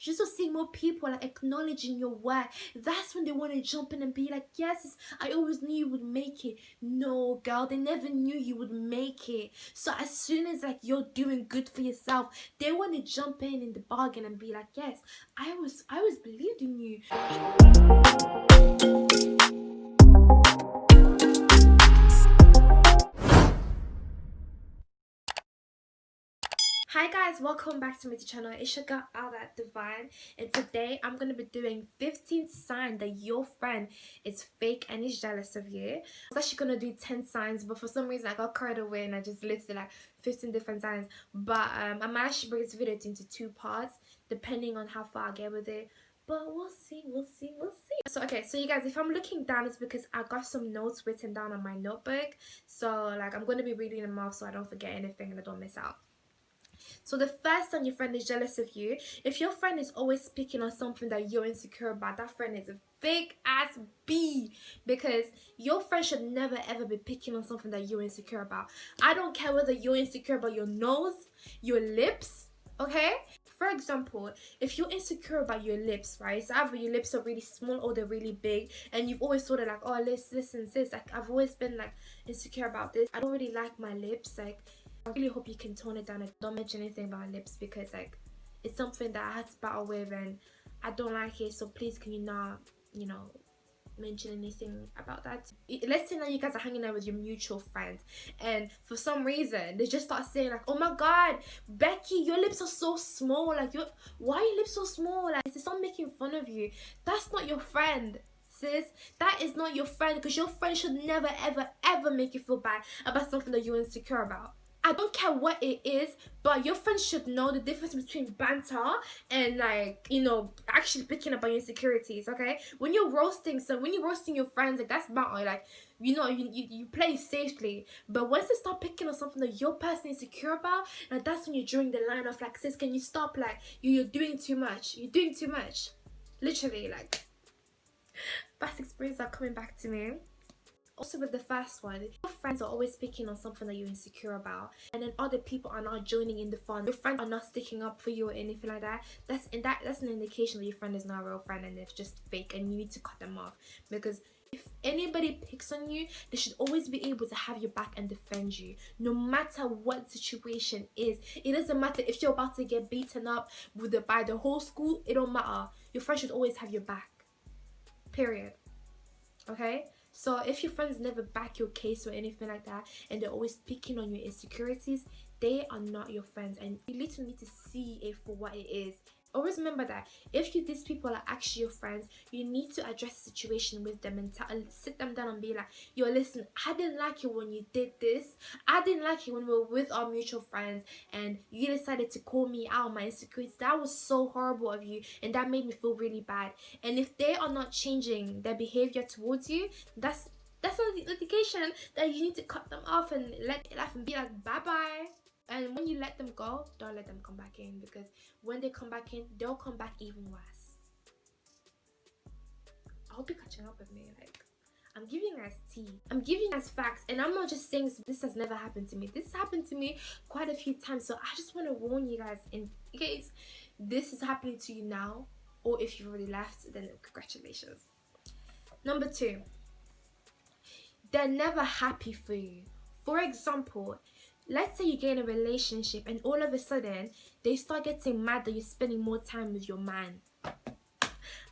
You just see more people like acknowledging your work. That's when they want to jump in and be like, yes, I always knew you would make it. No, girl, they never knew you would make it. So as soon as like you're doing good for yourself, they want to jump in the bargain and be like, yes, I was believed in you. Hi guys, welcome back to my channel. It's your girl Aldadevinee, and today I'm going to be doing 15 signs that your friend is fake and is jealous of you. I was actually going to do 10 signs, but for some reason I got carried away and I just listed like 15 different signs. But I'm actually breaking this video into 2 parts depending on how far I get with it. But we'll see. So okay, so you guys, if I'm looking down, it's because I got some notes written down on my notebook. So like I'm going to be reading them off so I don't forget anything and I don't miss out. So the first time your friend is jealous of you, if your friend is always speaking on something that you're insecure about, that friend is a big ass B, because your friend should never ever be picking on something that you're insecure about. I don't care whether you're insecure about your nose, your lips, okay? For example, if you're insecure about your lips, right? So either your lips are really small or they're really big, and you've always thought of like, oh, listen, sis, like I've always been like insecure about this. I don't really like my lips, like I really hope you can tone it down and don't mention anything about my lips, because like it's something that I had to battle with and I don't like it. So please, can you not, you know, mention anything about that? Let's say now you guys are hanging out with your mutual friends and for some reason they just start saying like, oh my god, Becky, your lips are so small, like why are your lips so small, like they start making fun of you. That's not your friend, sis. That is not your friend, because your friend should never ever make you feel bad about something that you're insecure about. I don't care what it is, but your friends should know the difference between banter and like, you know, actually picking up on your insecurities, okay? When you're roasting your friends, like that's banter, like, you know, you play safely. But once they start picking on something that you're personally insecure about, like that's when you're drawing the line of like, sis, can you stop? Like you're doing too much. You're doing too much. Literally, like past experiences are coming back to me. Also with the first one, your friends are always picking on something that you're insecure about, and then other people are not joining in the fun. Your friends are not sticking up for you or anything like that. That's an indication that your friend is not a real friend and it's just fake, and you need to cut them off. Because if anybody picks on you, they should always be able to have your back and defend you, no matter what the situation is. It doesn't matter if you're about to get beaten up by the whole school. It don't matter. Your friend should always have your back. Period. Okay? So if your friends never back your case or anything like that, and they're always picking on your insecurities, they are not your friends, and you literally need to see it for what it is. Always remember that if these people are actually your friends, you need to address the situation with them and sit them down and be like, yo, listen, I didn't like it when you did this. I didn't like it when we were with our mutual friends and you decided to call me out on my insecurities. That was so horrible of you, and that made me feel really bad. And if they are not changing their behavior towards you, that's an indication that you need to cut them off and let it laugh and be like, bye bye. And when you let them go, don't let them come back in, because when they come back in, they'll come back even worse. I hope you're catching up with me. Like, I'm giving you guys tea. I'm giving you guys facts, and I'm not just saying this has never happened to me. This happened to me quite a few times, so I just want to warn you guys in case this is happening to you now, or if you've already left, then congratulations. Number 2, they're never happy for you. For example, let's say you get in a relationship and all of a sudden they start getting mad that you're spending more time with your man.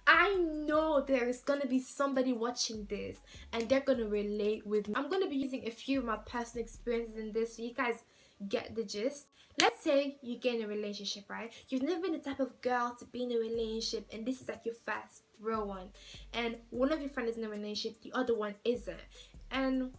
I know there is going to be somebody watching this and they're going to relate with me. I'm going to be using a few of my personal experiences in this so you guys get the gist. Let's say you get in a relationship, right? You've never been the type of girl to be in a relationship, and this is like your first real one. And one of your friends is in a relationship, the other one isn't. And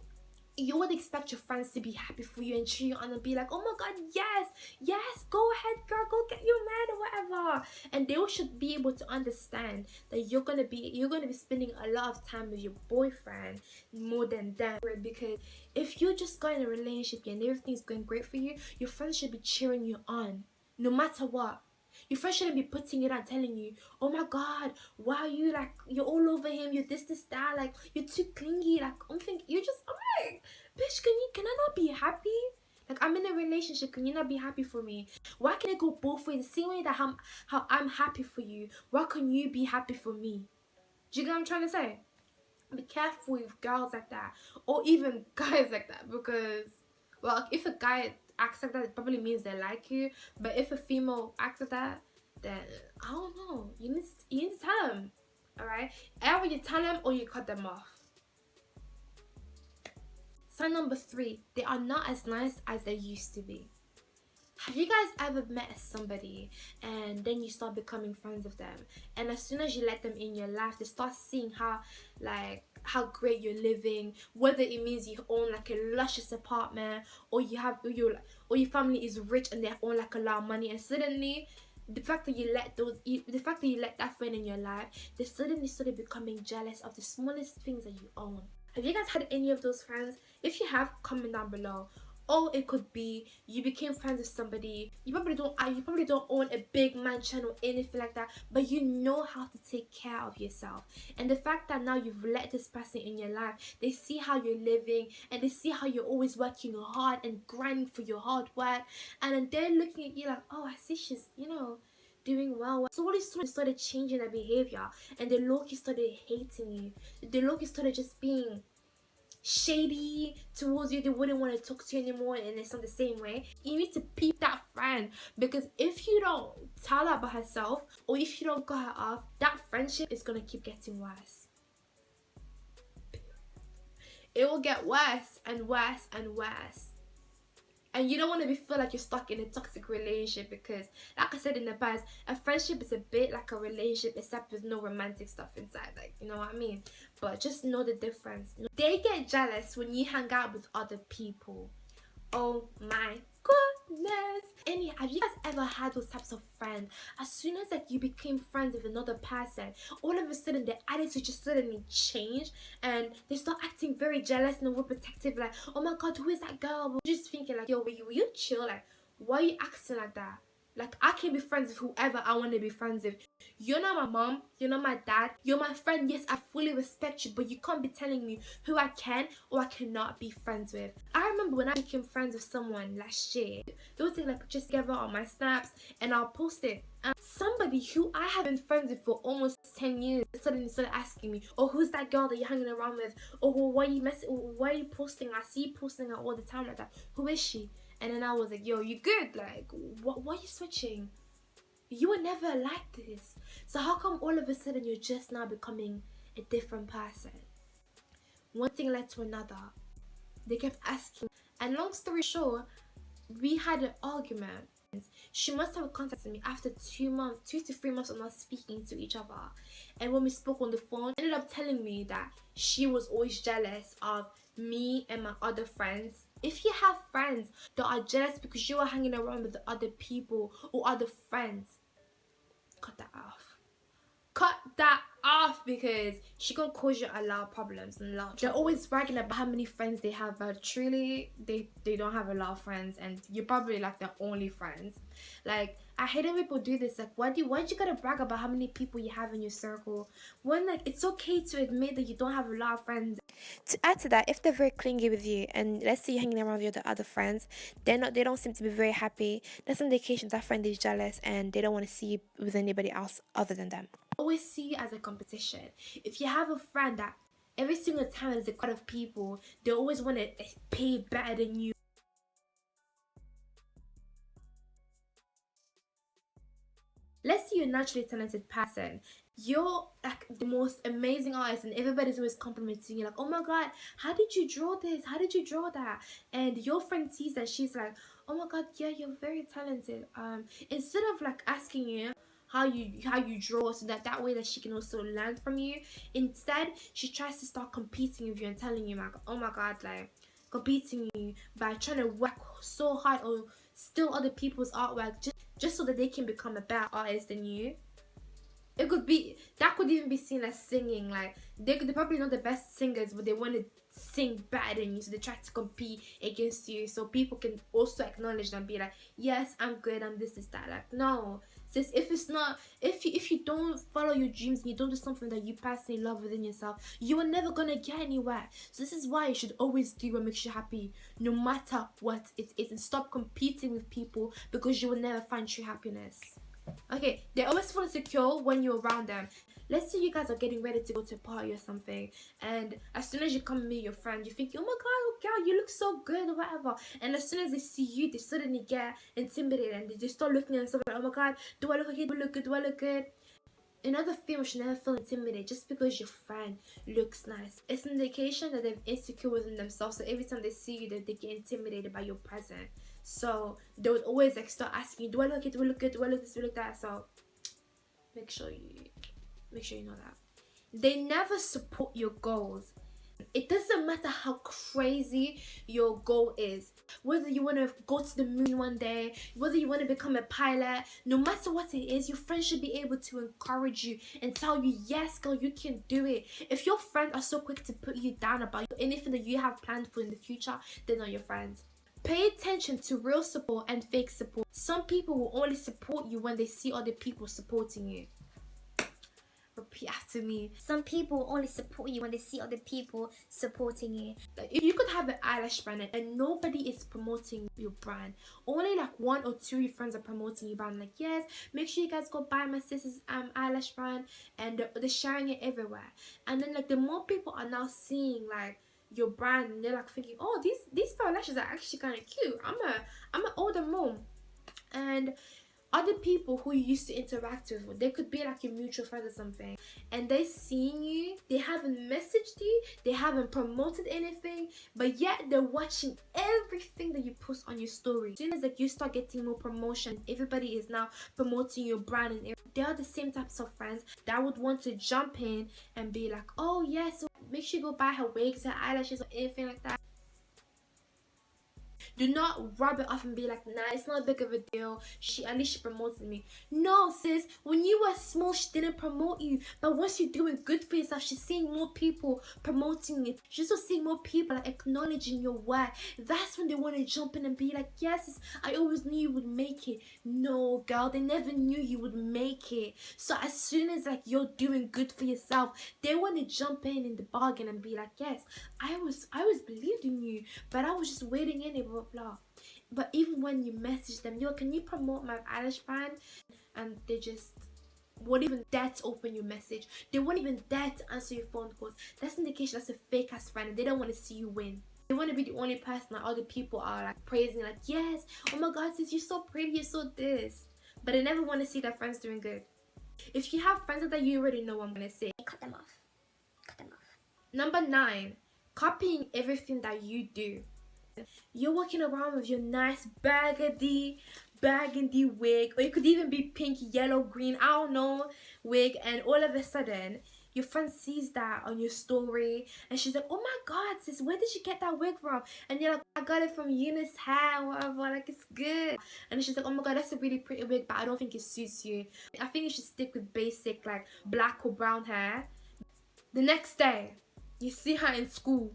you would expect your friends to be happy for you and cheer you on and be like, oh my god, yes, go ahead girl, go get your man or whatever. And they should be able to understand that you're gonna be spending a lot of time with your boyfriend more than them. Because if you just got in a relationship and everything's going great for you, your friends should be cheering you on no matter what. Your friend shouldn't be putting it on, telling you, oh my god, why are you like, you're all over him, you're this, that, like, you're too clingy, like, I'm like, bitch, can I not be happy? Like, I'm in a relationship, can you not be happy for me? Why can it go both ways? The same way that how I'm happy for you, why can you be happy for me? Do you get what I'm trying to say? Be careful with girls like that, or even guys like that, because, well, if a guy acts like that, it probably means they like you. But if a female acts like that, then I don't know. You need to tell them, all right? Either you tell them or you cut them off. Sign number 3: they are not as nice as they used to be. Have you guys ever met somebody and then you start becoming friends with them, and as soon as you let them in your life, they start seeing how great you're living, whether it means you own like a luscious apartment, or your family is rich and they own like a lot of money, and suddenly the fact that you let that friend in your life, they suddenly started becoming jealous of the smallest things that you own. Have you guys had any of those friends? If you have, comment down below. Or it could be you became friends with somebody, you probably don't own a big mansion or anything like that, but you know how to take care of yourself. And the fact that now you've let this person in your life, they see how you're living and they see how you're always working hard and grinding for your hard work, and then they're looking at you like, oh, I see she's, doing well. So all these started changing their behavior, and the low-key started hating you. The low-key started just being shady towards you. They wouldn't want to talk to you anymore, and it's not the same way. You need to peep that friend, because if you don't tell her about herself, or if you don't cut her off, that friendship is gonna keep getting worse. It will get worse and worse and worse. And you don't want to feel like you're stuck in a toxic relationship, because like I said in the past, a friendship is a bit like a relationship, except with no romantic stuff inside, like, you know what I mean? But just know the difference. They get jealous when you hang out with other people. Oh my goodness. Have you guys ever had those types of friends? As soon as like you became friends with another person, all of a sudden their attitude just suddenly changed, and they start acting very jealous and overprotective, like, oh my god, who is that girl? We're just thinking like, yo, will you chill? Like, why are you acting like that? Like, I can be friends with whoever I want to be friends with. You're not my mom, you're not my dad, you're my friend. Yes, I fully respect you, but you can't be telling me who I can or I cannot be friends with. I remember when I became friends with someone last year, they would take like pictures together on my snaps and I'll post it. And somebody who I have been friends with for almost 10 years suddenly started asking me, oh, who's that girl that you're hanging around with? Oh, why are you posting? I see you posting her all the time like that. Who is she? And then I was like, yo, you good? Like, why are you switching? You were never like this. So how come all of a sudden you're just now becoming a different person? One thing led to another. They kept asking. And long story short, we had an argument. She must have contacted me after 2 to 3 months of not speaking to each other. And when we spoke on the phone, ended up telling me that she was always jealous of me and my other friends. If you have friends that are jealous because you are hanging around with the other people or other friends, cut that off. Cut that off, because she gonna cause you a lot of problems and a lot of trouble. They're always bragging about how many friends they have, but truly they don't have a lot of friends, and you're probably like their only friends. Like, I hate when people do this. Like, why do you gotta brag about how many people you have in your circle, when like it's okay to admit that you don't have a lot of friends? To add to that, if they're very clingy with you, and let's say you're hanging around with your other friends, they don't seem to be very happy, that's an indication that friend is jealous and they don't want to see you with anybody else other than them. Always see you as a competition. If you have a friend that every single time there's a crowd of people, they always want to pay better than you. Let's say you're a naturally talented person. You're like the most amazing artist, and everybody's always complimenting you, like, oh my god, how did you draw this? How did you draw that? And your friend sees that, she's like, oh my god, yeah, you're very talented. Instead of like asking you how you draw, so that way that she can also learn from you, instead she tries to start competing with you and telling you like, oh my god, like competing you by trying to work so hard or steal other people's artwork just so that they can become a better artist than you. It could be, that could even be seen as singing. Like, they're probably not the best singers, but they want to sing better than you, so they try to compete against you so people can also acknowledge them and be like, yes, I'm good, I'm this, that. Like, no, Sis, if you don't follow your dreams and you don't do something that you personally love within yourself, you are never gonna get anywhere. So this is why you should always do what makes you happy, no matter what it is, and stop competing with people because you will never find true happiness. Okay, they always feel insecure when you're around them. Let's say you guys are getting ready to go to a party or something, and as soon as you come meet your friend, you think, oh my god, girl, you look so good or whatever. And as soon as they see you, they suddenly get intimidated and they just start looking at themselves like, oh my god, do I look okay? Do I look good? Do I look good? Another female should never feel intimidated just because your friend looks nice. It's an indication that they're insecure within themselves. So every time they see you, they get intimidated by your presence. So they would always like start asking you, do I look good? Do I look good? Do I look this? Do I look that? So make sure you know that. They never support your goals. It doesn't matter how crazy your goal is, whether you want to go to the moon one day, whether you want to become a pilot, no matter what it is, your friends should be able to encourage you and tell you, yes girl, you can do it. If your friends are so quick to put you down about anything that you have planned for in the future, they're not your friends. Pay attention to real support and fake support. Some people will only support you when they see other people supporting you. Repeat after me. Some people only support you when they see other people supporting you. Like, if you could have an eyelash brand and nobody is promoting your brand, only like 1 or 2 of your friends are promoting your brand, like, yes, make sure you guys go buy my sister's eyelash brand, and they're sharing it everywhere. And then like the more people are now seeing like your brand, and they're like thinking, oh, these eyelashes are actually kind of cute. I'm an older mom. And other people who you used to interact with, they could be like your mutual friends or something, and they seeing you, they haven't messaged you, they haven't promoted anything, but yet they're watching everything that you post on your story. As soon as like you start getting more promotion, everybody is now promoting your brand, and they are the same types of friends that would want to jump in and be like, oh yes, so make sure you go buy her wigs, her eyelashes, or anything like that. Do not rub it off and be like, nah, it's not big of a deal. At least she promoted me. No, sis, when you were small, she didn't promote you. But once you're doing good for yourself, she's seeing more people promoting it. She's also seeing more people like acknowledging your work. That's when they want to jump in and be like, yes, sis, I always knew you would make it. No, girl, they never knew you would make it. So as soon as like you're doing good for yourself, they want to jump in the bargain and be like, yes, I was believed in you, but I was just waiting in it, blah blah. But even when you message them, yo, can you promote my eyelash brand, and they just won't even dare to open your message, they won't even dare to answer your phone calls, that's an indication that's a fake ass friend, and they don't want to see you win. They want to be the only person that other people are like praising, like, yes, oh my god sis, you're so pretty, you're so this, but they never want to see their friends doing good. If you have friends that you already know what I'm gonna say, cut them off. Number 9, copying everything that you do. You're walking around with your nice burgundy wig, or it could even be pink, yellow, green, I don't know, wig, and all of a sudden your friend sees that on your story and she's like, oh my god sis, where did you get that wig from? And you're like, I got it from Eunice hair, whatever, like it's good. And then she's like, oh my god, that's a really pretty wig, but I don't think it suits you. I think you should stick with basic like black or brown hair. The next day you see her in school,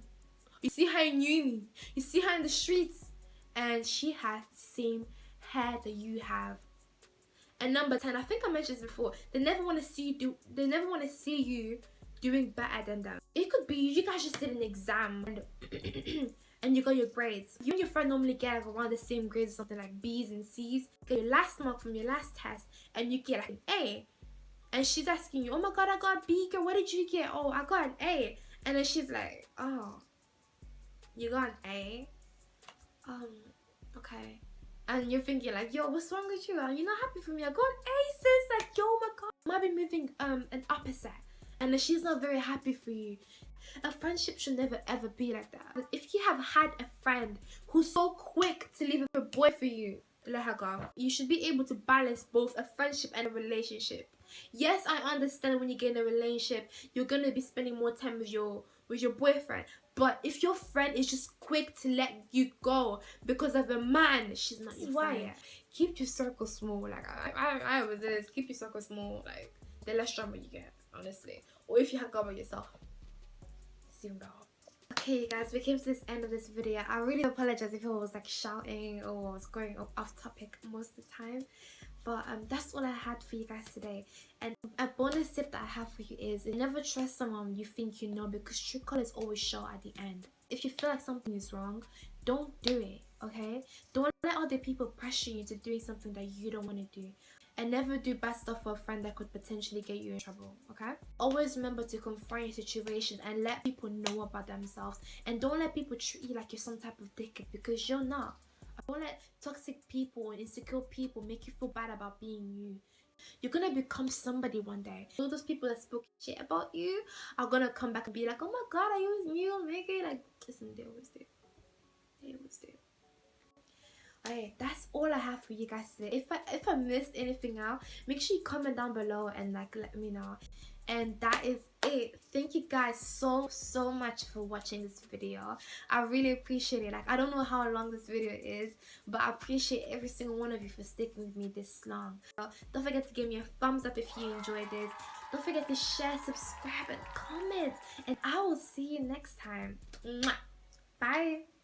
you see her in uni, you see her in the streets, and she has the same hair that you have. And number 10, I think I mentioned this before, they never want to see you doing better than them. It could be you guys just did an exam and you got your grades. You and your friend normally get like around the same grades, something like B's and C's. You get your last mark from your last test and you get like an A. And she's asking you, oh my god, I got a B, girl, what did you get? Oh, I got an A. And then she's like, oh, you got an A? Okay. And you're thinking like, yo, what's wrong with you? You're not happy for me? I got an A, sis. Like, yo, oh my god, I might be moving an opposite. And then she's not very happy for you. A friendship should never ever be like that. But if you have had a friend who's so quick to leave a boy for you, let her go. You should be able to balance both a friendship and a relationship. Yes, I understand when you get in a relationship, you're gonna be spending more time with your boyfriend. But if your friend is just quick to let you go because of a man, she's not your friend. Keep your circle small. Like I always do this. Keep your circle small. Like the less drama you get, honestly. Or if you hang out by yourself, it's even better. Okay guys, we came to this end of this video. I really apologize if I was like shouting or was going off topic most of the time, But that's all I had for you guys today. And a bonus tip that I have for you is never trust someone you think you know, because true colors always show at the end. If you feel like something is wrong, don't do it, okay? Don't let other people pressure you into doing something that you don't want to do. And never do bad stuff for a friend that could potentially get you in trouble, okay? Always remember to confront your situations and let people know about themselves. And don't let people treat you like you're some type of dickhead, because you're not. Don't let toxic people and insecure people make you feel bad about being you. You're gonna become somebody one day. All those people that spoke shit about you are gonna come back and be like, oh my god, I was you, make it like, listen, they always do. They always do. Alright, that's all I have for you guys today. If I missed anything out, make sure you comment down below and like let me know. And that is it. Thank you guys so much for watching this video. I really appreciate it. Like, I don't know how long this video is, but I appreciate every single one of you for sticking with me this long. So don't forget to give me a thumbs up if you enjoyed this. Don't forget to share, subscribe, and comment. And I will see you next time. Mwah. Bye.